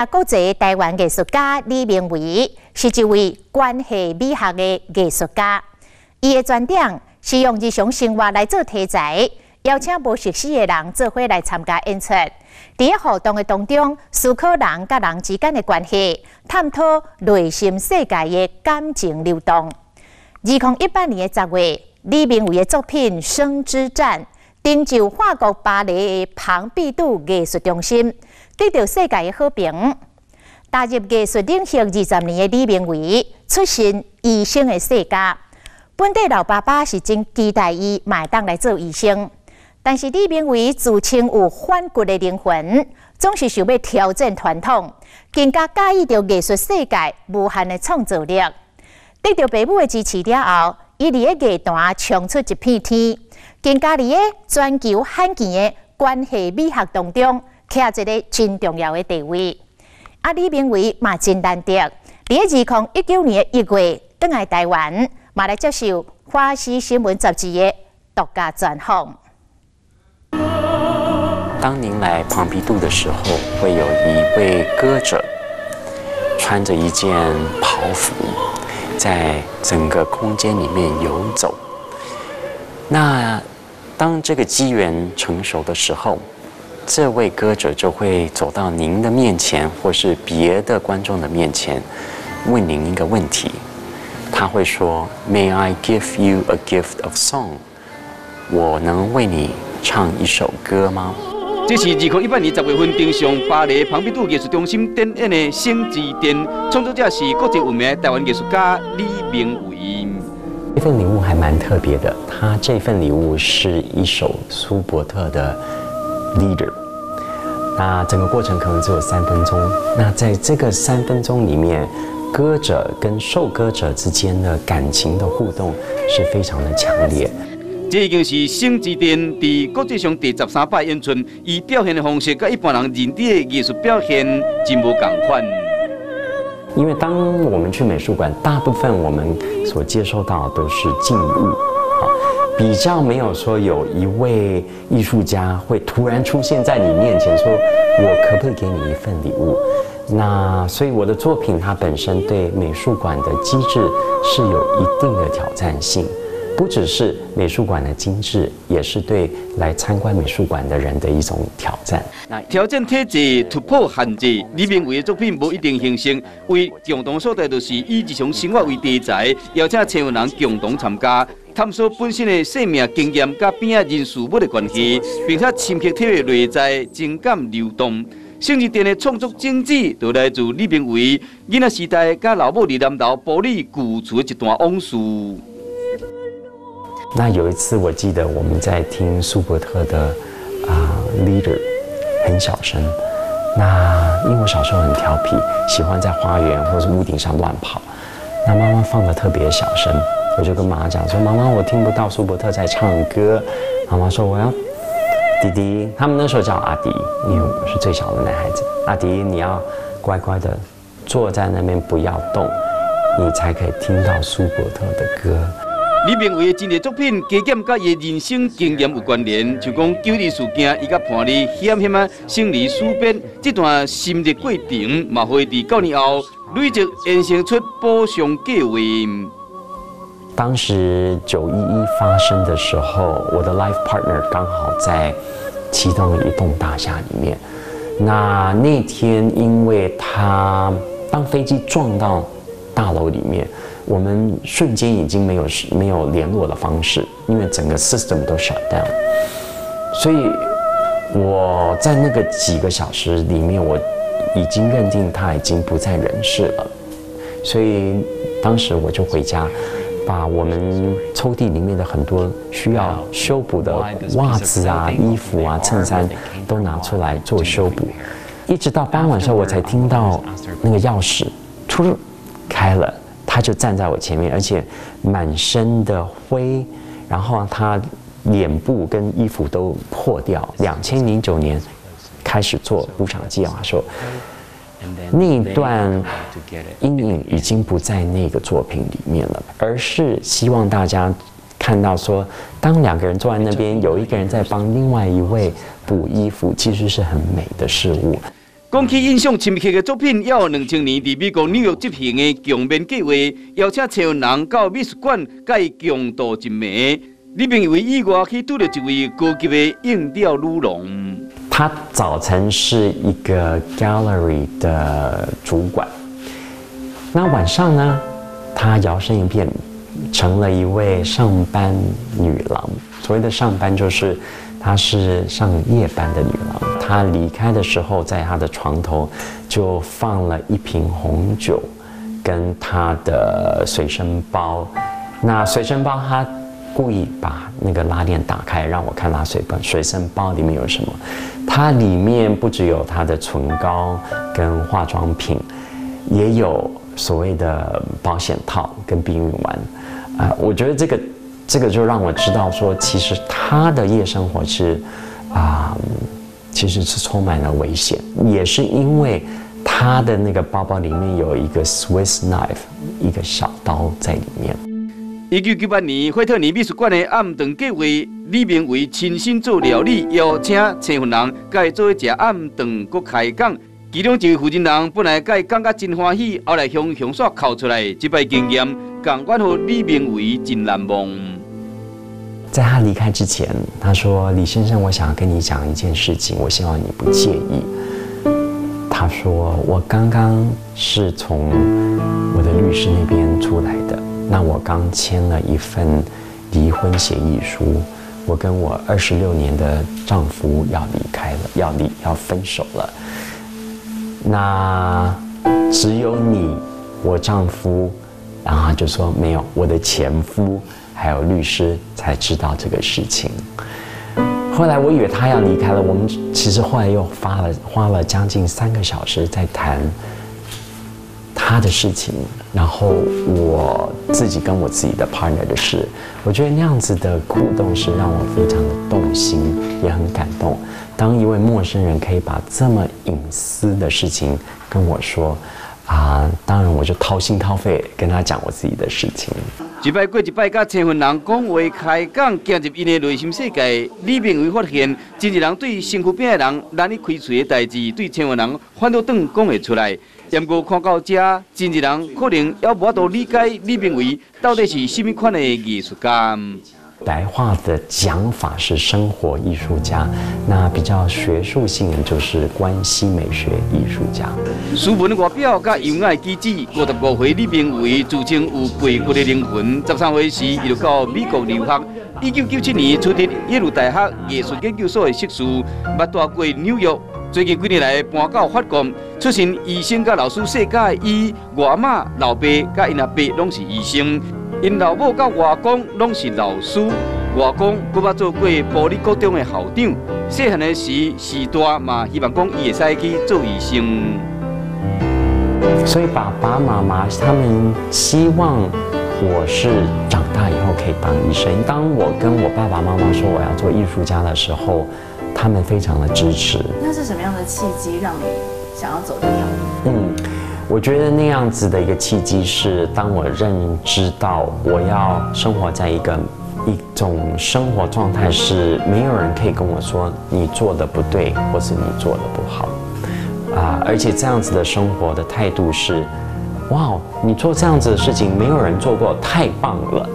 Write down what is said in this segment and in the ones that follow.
国际台湾艺术家李明维是一位关系美学的艺术家。伊的专长是用日常生活来做题材，邀请无熟悉的人做伙来参加演出。在互动的当中，思考人甲人之间的关系，探讨内心世界的感情流动。2018年10月，李明维的作品《生之战》登就法国巴黎的庞毕度艺术中心。 得到世界的好评。踏入艺术领域20年的李明维，出身医生的世家。本地老爸爸是真期待伊买当来做医生，但是李明维自称有反骨的灵魂，总是想要挑战传统，更加介意着艺术世界无限的创造力。得到父母的支持了后，伊伫个艺坛冲出一片天，更加伫个全球罕见的关系美学当中。 徛一个真重要的地位。李明维嘛真难得，伫2019年1月返来台湾，嘛来接受《华视新闻》杂志的独家专访。当您来庞毕度的时候，会有一位歌者穿着一件袍服，在整个空间里面游走。那当这个机缘成熟的时候， 这位歌者就会走到您的面前，或是别的观众的面前，问您一个问题。他会说 ：“May I give you a gift of song？” 我能为你唱一首歌吗？这是2018年10月份登上巴黎庞毕度艺术中心展演的《生之巅》，创作者是国际有名的台湾艺术家李明维。这份礼物还蛮特别的，他这份礼物是一首苏伯特的 Leader。 那整个过程可能只有3分钟。那在这个3分钟里面，歌者跟受歌者之间的感情的互动是非常的强烈。这已经是《生之巅》在国际上第13摆演出，以表现的方式跟一般人认知的艺术表现真无共款。因为当我们去美术馆，大部分我们所接受到的都是静物。 比较没有说有一位艺术家会突然出现在你面前，说我可不可以给你一份礼物？那所以我的作品它本身对美术馆的机制是有一定的挑战性，不只是美术馆的精致，也是对来参观美术馆的人的一种挑战。挑战体制，突破限制。李明维的作品无一定形成，为共同所在就是以日常生活为题材，邀请千万人共同参加。 探索本身的生命经验甲边仔人事物的关系，并且深刻体会内在情感流动。生之殿的创作宗旨，就来自李明维囡仔时代甲老母伫南投埔里旧厝的一段往事。那有一次，我记得我们在听苏伯特的Leader， 很小声。那因为我小时候很调皮，喜欢在花园或是屋顶上乱跑。那妈妈放得特别小声。 我就跟妈妈讲说：“妈妈，我听不到苏伯特在唱歌。”妈妈说：“我要弟弟，他们那时候叫阿迪，因为我是最小的男孩子。阿迪，你要乖乖的坐在那边不要动，你才可以听到苏伯特的歌。” 李明维的真个作品加减甲伊人生经验有关联，像讲9日事件，伊甲伴侣险险啊生离死别，这段心热过程，嘛会伫9年后累积衍生出补偿计划。 当时911发生的时候，我的 life partner 刚好在其中的一栋大厦里面。那天，因为当飞机撞到大楼里面，我们瞬间已经没有联络的方式，因为整个 system 都 shut down。所以我在那个几个小时里面，我已经认定他已经不在人世了。所以当时我就回家。 把我们抽屉里面的很多需要修补的袜子啊、衣服啊、衬衫都拿出来做修补，一直到傍晚时候，我才听到那个钥匙突然开了，他就站在我前面，而且满身的灰，然后他脸部跟衣服都破掉。2009年开始做补偿计划的时候。 那一段阴影已经不在那个作品里面了，而是希望大家看到说，当2个人坐在那边，有一个人在帮另外一位补衣服，其实是很美的事物。讲起印象深刻的作品，也有2000年伫美国纽约执行的共勉计划，邀请陈文龙到美术馆，甲伊共度一暝。李明为意外去拄到一位高级的应调女郎。他早晨是一个 gallery 的主管，那晚上呢，他摇身一变成了一位上班女郎。所谓的上班就是她是上夜班的女郎。她离开的时候，在她的床头就放了一瓶红酒，跟她的随身包。那随身包她故意把那个拉链打开，让我看她随身包里面有什么。它里面不只有她的唇膏跟化妆品，也有所谓的保险套跟避孕丸。我觉得这个就让我知道说，其实她的夜生活是其实是充满了危险，也是因为她的那个包包里面有一个 Swiss knife， 一个小刀在里面。1998年，惠特尼美术馆的暗顿计划，李明为亲身做料理，邀请陈文龙甲伊做伙食暗顿，佮开讲。其中一位负责人本来甲伊讲甲真欢喜，后来向凶煞哭出来，这摆经验，感觉互李明为真难忘。在他离开之前，他说：“李先生，我想要跟你讲一件事情，我希望你不介意。”他说：“我刚刚是从我的律师那边出来的，那我刚签了一份离婚协议书，我跟我26年的丈夫要离开了，要分手了。那只有你，我丈夫，然后他就说没有，我的前夫。”还有律师才知道这个事情。后来我以为他要离开了，我们其实后来又花了将近3个小时在谈他的事情，然后我自己跟我自己的 partner 的事。我觉得那样子的互动是让我非常的动心，也很感动。当一位陌生人可以把这么隐私的事情跟我说，当然我就掏心掏肺跟他讲我自己的事情。一摆过一摆，甲陈文龙讲话开讲，进入因的内心世界。李明为发现，真一人对身躯边的人难以开嘴的代志，对陈文龙反倒转讲会出来。不过看到这，真一人可能也无法度理解李明为到底是什么款的艺术家。白话的讲法是生活艺术家，那比较学术性的就是关系美学艺术家。斯文外表甲优雅的举止，55岁李明为自称有贵国的灵魂。13岁时，伊就到美国留学。1997年取得耶鲁大学艺术研究所的硕士，捌住过纽约。最近几年来搬到法国，出身医生甲老师世家的伊，外妈、老爸甲因阿伯拢是医生。因老母甲外公拢是老师，外公佫捌做过玻璃高中的校长。细汉的时大嘛，希望讲伊会使去做医生。所以爸爸妈妈他们希望我是长大以后可以当医生。当我跟我爸爸妈妈说我要做艺术家的时候，他们非常的支持。那是什么样的契机让你想要走这条路？我觉得那样子的一个契机是，当我认知到我要生活在一种生活状态，是没有人可以跟我说你做的不对，或是你做的不好，而且这样子的生活的态度是，哇，你做这样子的事情，没有人做过，太棒了。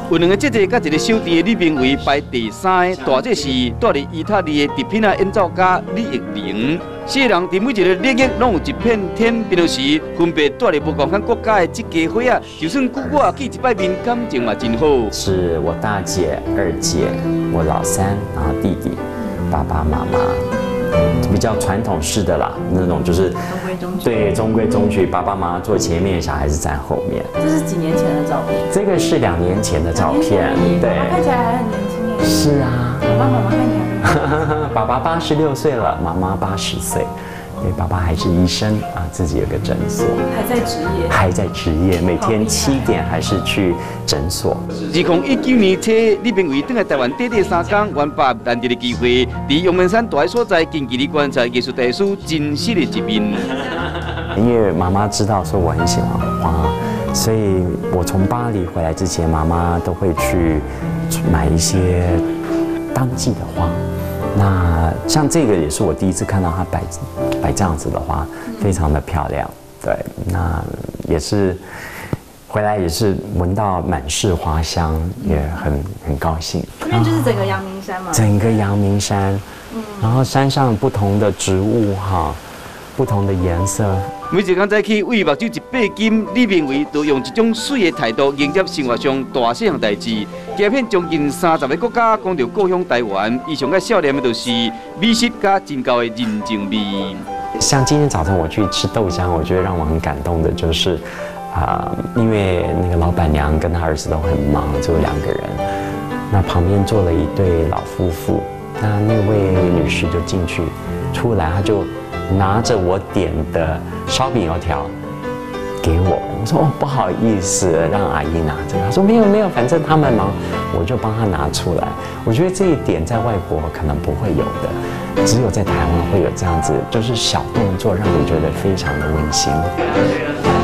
有2个姐姐甲1个小弟的李明为排第3个，大姐是住伫意大利的迪品娜演奏家李玉玲。4个人伫每一个领域拢有一片天，平常时分别住伫不共款国家的这家伙啊，就算久久啊见一摆面，感情嘛真好。是我大姐、二姐，我老三，然后弟弟，爸爸妈妈。比较传统式的啦，那种就是中规中矩，爸爸妈妈坐前面，小孩子站后面。这是几年前的照片？这个是2年前的照片，对。看起来还很年轻耶。是啊。爸爸妈妈看起来。爸爸86岁了，妈妈80岁。对，爸爸还是医生自己有个诊所，还在职业，每天7点还是去诊所。2019年初，李明为回来台湾短短3天，原把难得的机会，在阳明山大海所在，近距离观察艺术大师真实的一面。因为妈妈知道说我很喜欢花，所以我从巴黎回来之前，妈妈都会去买一些当季的花。那像这个也是我第一次看到它摆这样子的花，非常的漂亮。对，那也是回来也是闻到满室花香，也很高兴。这边就是整个阳明山嘛，整个阳明山，然后山上不同的植物哈，不同的颜色。每一天早起为目睭一百斤，李明伟都用一种水的态度迎接生活上大小项代志。行遍将近30个国家，讲到故乡台湾，伊上个少年的就是美食加真高的人情味。像今天早晨我去吃豆浆，我觉得让我很感动的就是，因为那个老板娘跟她儿子都很忙，只有2个人，那旁边坐了一对老夫妇，那位女士就进去，出来她就拿着我点的烧饼油条给我，我说不好意思，让阿姨拿这个。她说没有，反正他们忙，我就帮她拿出来。我觉得这一点在外国可能不会有的，只有在台湾会有这样子，就是小动作让你觉得非常的温馨。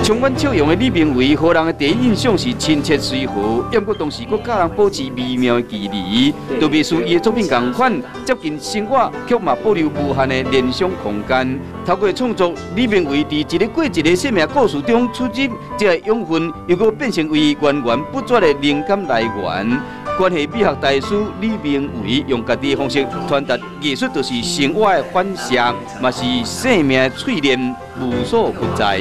充满笑容的李明伟，予人的第一印象是亲切随和，不过同时佮家人保持微妙的距离。特别是伊的作品同款，接近生活，却嘛保留无限的联想空间。透过创作，李明伟在一个过一个生命故事中出入，这个养分又佮变成为源源不绝的灵感来源。关系美学大师李明伟用家己的方式传达艺术，就是生活的反射，嘛是生命的淬炼，无所不在。